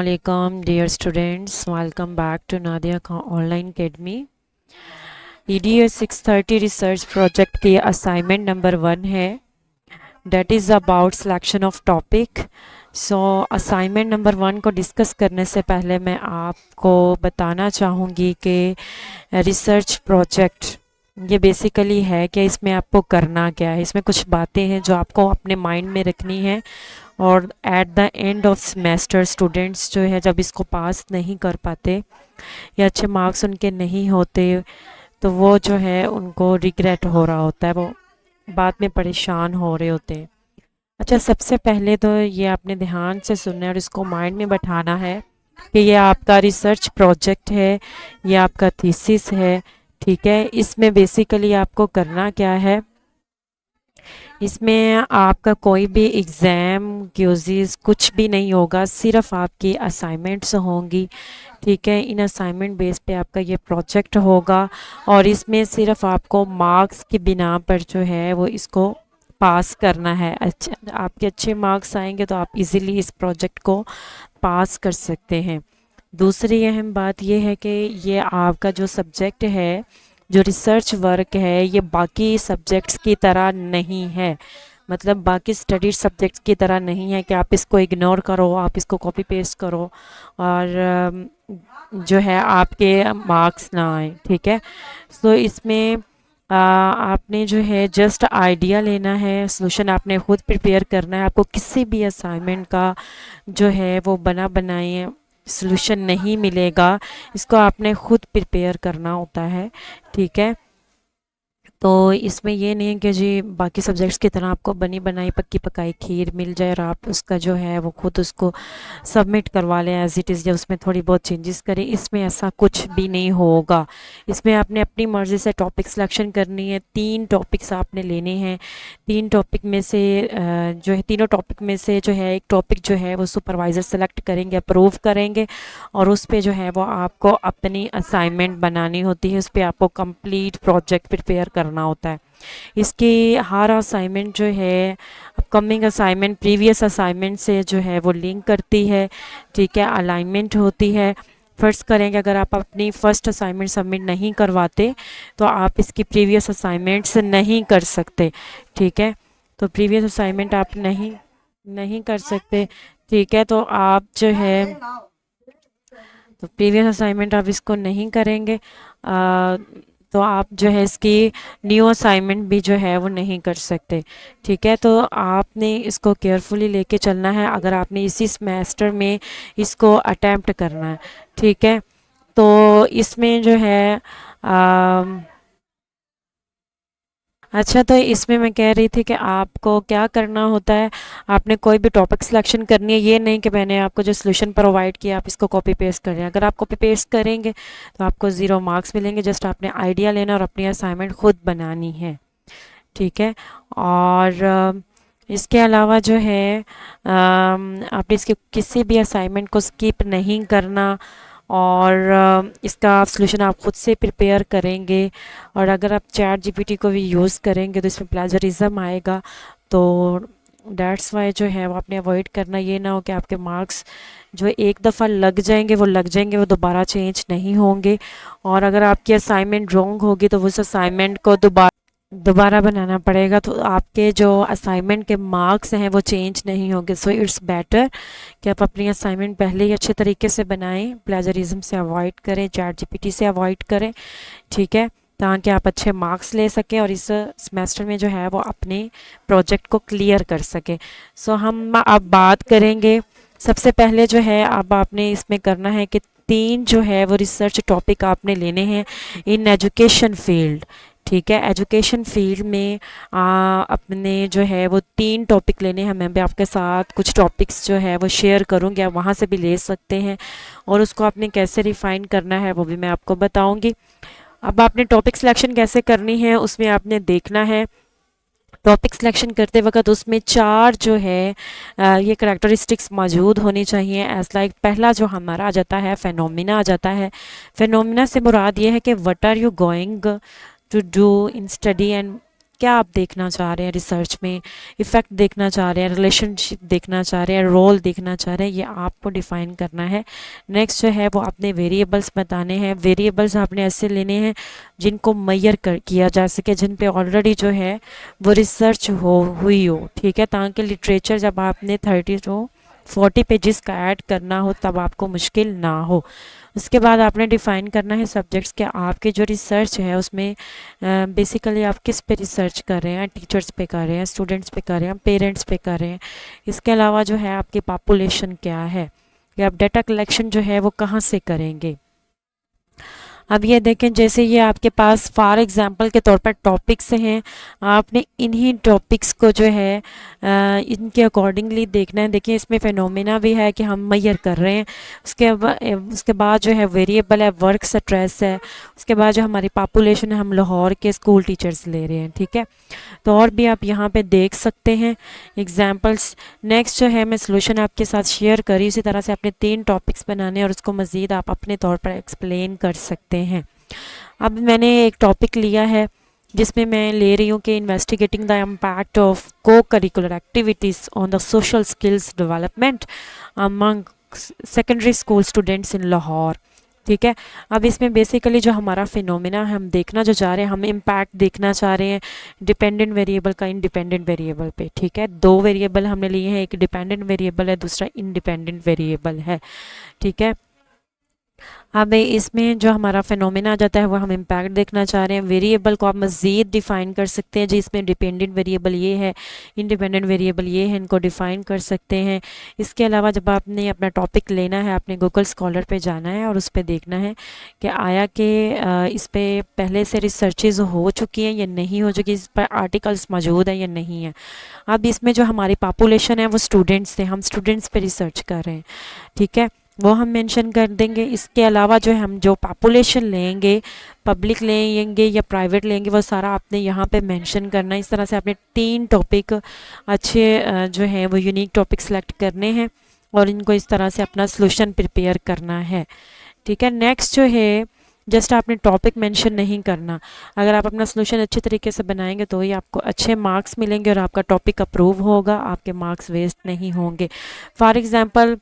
Assalamualaikum dear students, welcome back to Nadia Online Academy। EDS 630 research project की assignment number 1 है, that is about selection of topic. So assignment number 1 को discuss करने से पहले मैं आपको बताना चाहूँगी कि रिसर्च प्रोजेक्ट ये बेसिकली है कि इसमें आपको करना क्या है। इसमें कुछ बातें हैं जो आपको अपने माइंड में रखनी है और at the end of semester students जो है जब इसको पास नहीं कर पाते या अच्छे मार्क्स उनके नहीं होते तो वो जो है उनको रिग्रेट हो रहा होता है, वो बाद में परेशान हो रहे होते हैं। अच्छा, सबसे पहले तो ये आपने ध्यान से सुनना है और इसको माइंड में बैठाना है कि ये आपका रिसर्च प्रोजेक्ट है, ये आपका थीसिस है। ठीक है, इसमें बेसिकली आपको करना क्या है, इसमें आपका कोई भी एग्ज़ाम क्विज़ कुछ भी नहीं होगा, सिर्फ आपकी असाइनमेंट्स होंगी। ठीक है, इन असाइनमेंट बेस पे आपका ये प्रोजेक्ट होगा और इसमें सिर्फ आपको मार्क्स की बिना पर जो है वो इसको पास करना है। अच्छा, आपके अच्छे मार्क्स आएंगे तो आप इजीली इस प्रोजेक्ट को पास कर सकते हैं। दूसरी अहम बात यह है कि ये आपका जो सब्जेक्ट है, जो रिसर्च वर्क है, ये बाकी सब्जेक्ट्स की तरह नहीं है। मतलब बाकी स्टडी सब्जेक्ट्स की तरह नहीं है कि आप इसको इग्नोर करो, आप इसको कॉपी पेस्ट करो और जो है आपके मार्क्स ना आए। ठीक है, तो इसमें आपने जो है जस्ट आइडिया लेना है, सॉल्यूशन आपने खुद प्रिपेयर करना है। आपको किसी भी असाइनमेंट का जो है वो बना बनाए सॉल्यूशन नहीं मिलेगा, इसको आपने खुद प्रिपेयर करना होता है। ठीक है, तो इसमें ये नहीं है कि जी बाकी सब्जेक्ट्स की तरह आपको बनी बनाई पक्की पकाई खीर मिल जाए और आप उसका जो है वो खुद उसको सबमिट करवा लें एज इट इज़ या उसमें थोड़ी बहुत चेंजेस करें। इसमें ऐसा कुछ भी नहीं होगा। इसमें आपने अपनी मर्ज़ी से टॉपिक सिलेक्शन करनी है। 3 टॉपिक्स आपने लेने हैं। 3 टॉपिक में से जो है तीनों टॉपिक में से जो है एक टॉपिक जो है वो सुपरवाइज़र सेलेक्ट करेंगे, अप्रूव करेंगे और उस पे जो है वो आपको अपनी असाइनमेंट बनानी होती है। उस पर आपको कंप्लीट प्रोजेक्ट प्रिपेयर करना होता है। इसकी हर असाइनमेंट जो है अपकमिंग असाइनमेंट प्रीवियस असाइनमेंट से जो है वो लिंक करती है। ठीक है, अलाइनमेंट होती है। फर्स्ट करेंगे, अगर आप अपनी फर्स्ट असाइनमेंट सबमिट नहीं करवाते तो आप इसकी प्रीवियस असाइनमेंट्स नहीं कर सकते। ठीक है, तो प्रीवियस असाइनमेंट आप नहीं नहीं कर सकते। ठीक है, तो आप जो है तो प्रीवियस असाइनमेंट आप इसको नहीं करेंगे तो आप जो है इसकी न्यू असाइनमेंट भी जो है वो नहीं कर सकते। ठीक है, तो आपने इसको केयरफुली लेके चलना है अगर आपने इसी सेमेस्टर में इसको अटेम्प्ट करना है। ठीक है, तो इसमें जो है अच्छा, तो इसमें मैं कह रही थी कि आपको क्या करना होता है, आपने कोई भी टॉपिक सिलेक्शन करनी है। ये नहीं कि मैंने आपको जो सोल्यूशन प्रोवाइड किया आप इसको कॉपी पेस्ट करें। अगर आप कॉपी पेस्ट करेंगे तो आपको 0 मार्क्स मिलेंगे। जस्ट आपने आइडिया लेना और अपनी असाइनमेंट खुद बनानी है। ठीक है, और इसके अलावा जो है आपने इसके किसी भी असाइनमेंट को स्किप नहीं करना और इसका सॉल्यूशन आप खुद से प्रिपेयर करेंगे। और अगर आप चैट जीपीटी को भी यूज़ करेंगे तो इसमें प्लेजरिज्म आएगा, तो डैट्स वाई जो है वो आपने अवॉइड करना। ये ना हो कि आपके मार्क्स जो एक दफ़ा लग जाएंगे वो लग जाएंगे, वो दोबारा चेंज नहीं होंगे। और अगर आपकी असाइनमेंट रॉन्ग होगी तो उस असाइनमेंट को दोबारा बनाना पड़ेगा, तो आपके जो असाइनमेंट के मार्क्स हैं वो चेंज नहीं होंगे। सो इट्स बेटर कि आप अपनी असाइनमेंट पहले ही अच्छे तरीके से बनाएं, प्लेजरिज्म से अवॉइड करें, चैट जीपीटी से अवॉइड करें। ठीक है, ताकि आप अच्छे मार्क्स ले सकें और इस सेमेस्टर में जो है वो अपने प्रोजेक्ट को क्लियर कर सकें। सो हम अब बात करेंगे, सबसे पहले जो है अब आपने इसमें करना है कि 3 जो है वो रिसर्च टॉपिक आपने लेने हैं इन एजुकेशन फील्ड। ठीक है, एजुकेशन फील्ड में अपने जो है वो 3 टॉपिक लेने हैं। मैं भी आपके साथ कुछ टॉपिक्स जो है वो शेयर करूँगी, आप वहाँ से भी ले सकते हैं और उसको आपने कैसे रिफ़ाइन करना है वो भी मैं आपको बताऊँगी। अब आपने टॉपिक सिलेक्शन कैसे करनी है उसमें आपने देखना है। टॉपिक सिलेक्शन करते वक्त उसमें 4 जो है ये करैक्टरिस्टिक्स मौजूद होनी चाहिए। एज लाइक पहला जो हमारा आ जाता है फेनोमिना आ जाता है। फेनोमिना से मुराद ये है कि what are you going to do in study and क्या आप देखना चाह रहे हैं रिसर्च में, इफ़ेक्ट देखना चाह रहे हैं, रिलेशनशिप देखना चाह रहे हैं, रोल देखना चाह रहे हैं, ये आपको डिफ़ाइन करना है। नेक्स्ट जो है वो आपने वेरिएबल्स बताने हैं। वेरिएबल्स आपने ऐसे लेने हैं जिनको मैयर कर किया जा सके, जिन पे ऑलरेडी जो है वो रिसर्च हुई हो, ठीक है, ताकि लिटरेचर जब आपने 30 to 40 पेजेस का ऐड करना हो तब आपको मुश्किल ना हो। उसके बाद आपने डिफ़ाइन करना है सब्जेक्ट्स के, आपके जो रिसर्च है उसमें बेसिकली आप किस पे रिसर्च कर रहे हैं, टीचर्स पे कर रहे हैं, स्टूडेंट्स पे कर रहे हैं, पेरेंट्स पे कर रहे हैं। इसके अलावा जो है आपकी पॉपुलेशन क्या है, कि आप डेटा कलेक्शन जो है वो कहाँ से करेंगे। अब ये देखें, जैसे ये आपके पास फॉर एग्जांपल के तौर पर टॉपिक्स हैं, आपने इन्हीं टॉपिक्स को जो है इनके अकॉर्डिंगली देखना है। देखिए इसमें फिनोमेना भी है कि हम मैयर कर रहे हैं। उसके बाद जो है वेरिएबल है, वर्क स्ट्रेस है। उसके बाद जो हमारी पॉपुलेशन है, हम लाहौर के स्कूल टीचर्स ले रहे हैं, ठीक है। तो और भी आप यहाँ पे देख सकते हैं एग्जाम्पल्स। नेक्स्ट जो है मैं सॉल्यूशन आपके साथ शेयर करी, इसी तरह से आपने 3 टॉपिक्स बनाने और उसको मज़ीद आप अपने तौर पर एक्सप्लेन कर सकते हैं। अब मैंने एक टॉपिक लिया है जिसमें मैं ले रही हूँ कि इन्वेस्टिगेटिंग द इम्पैक्ट ऑफ को curricular activities on the social skills development among secondary school students in Lahore, ठीक है। अब इसमें बेसिकली जो हमारा फिनोमेना हम देखना जो चाह रहे हैं, हम इम्पैक्ट देखना चाह रहे हैं डिपेंडेंट वेरिएबल का इंडिपेंडेंट वेरिएबल पे, ठीक है। 2 वेरिएबल हमने लिए हैं, एक डिपेंडेंट वेरिएबल है, दूसरा इंडिपेंडेंट वेरिएबल है, ठीक है। अब इसमें जो हमारा फिनोमेना आ जाता है वो हम इम्पैक्ट देखना चाह रहे हैं। वेरिएबल को आप मज़ीद डिफ़ाइन कर सकते हैं जी, इसमें डिपेंडेंट वेरिएबल ये है, इंडिपेंडेंट वेरिएबल ये है, इनको डिफ़ाइन कर सकते हैं। इसके अलावा जब आपने अपना टॉपिक लेना है, आपने गूगल स्कॉलर पे जाना है और उस पर देखना है कि आया कि इस पर पहले से रिसर्चेज हो चुकी हैं या नहीं हो चुकी, इस पर आर्टिकल्स मौजूद हैं या नहीं है। अब इसमें जो हमारी पॉपुलेशन है वो स्टूडेंट्स थे, हम स्टूडेंट्स पे रिसर्च कर रहे हैं, ठीक है, वो हम मेंशन कर देंगे। इसके अलावा जो है हम जो पॉपुलेशन लेंगे, पब्लिक लेंगे या प्राइवेट लेंगे, वो सारा आपने यहाँ पे मेंशन करना है। इस तरह से आपने 3 टॉपिक अच्छे जो है वो यूनिक टॉपिक सेलेक्ट करने हैं और इनको इस तरह से अपना सॉल्यूशन प्रिपेयर करना है, ठीक है। नेक्स्ट जो है जस्ट आपने टॉपिक मेंशन नहीं करना। अगर आप अपना सॉल्यूशन अच्छे तरीके से बनाएंगे तो ही आपको अच्छे मार्क्स मिलेंगे और आपका टॉपिक अप्रूव होगा, आपके मार्क्स वेस्ट नहीं होंगे। फॉर एग्ज़ाम्पल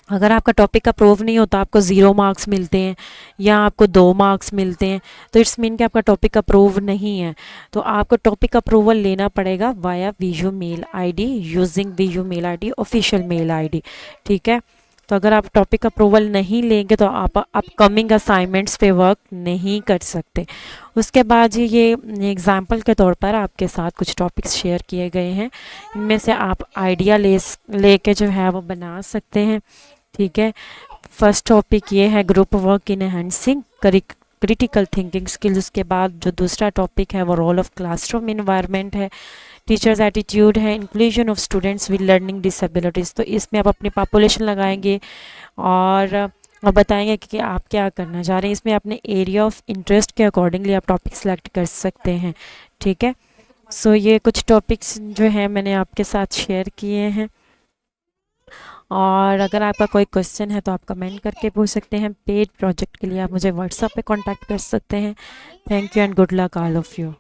अगर आपका टॉपिक अप्रूव नहीं होता, आपको 0 मार्क्स मिलते हैं या आपको 2 मार्क्स मिलते हैं, तो इट्स मीन कि आपका टॉपिक अप्रूव नहीं है। तो आपको टॉपिक अप्रूवल लेना पड़ेगा via VU mail ID, using VU mail ID, official mail ID, ठीक है। तो अगर आप टॉपिक अप्रूवल नहीं लेंगे तो आप अपकमिंग असाइनमेंट्स पे वर्क नहीं कर सकते। उसके बाद ये एग्जांपल के तौर पर आपके साथ कुछ टॉपिक्स शेयर किए गए हैं, इनमें से आप आइडिया लेके जो है वो बना सकते हैं, ठीक है। फर्स्ट टॉपिक ये है group work in enhancing critical thinking skills. उसके बाद जो दूसरा टॉपिक है वो रोल ऑफ क्लासरूम इन्वायरमेंट है, टीचर्स एटीट्यूड है, inclusion of students with learning disabilities. तो इसमें आप अपनी पॉपुलेशन लगाएंगे और बताएंगे कि आप क्या करना चाह रहे हैं। इसमें अपने एरिया ऑफ इंटरेस्ट के अकॉर्डिंगली आप टॉपिक सेलेक्ट कर सकते हैं, ठीक है। सो ये कुछ टॉपिक्स जो हैं मैंने आपके साथ शेयर किए हैं और अगर आपका कोई क्वेश्चन है तो आप कमेंट करके पूछ सकते हैं। पेड प्रोजेक्ट के लिए आप मुझे व्हाट्सएप पे कांटेक्ट कर सकते हैं। Thank you and good luck all of you.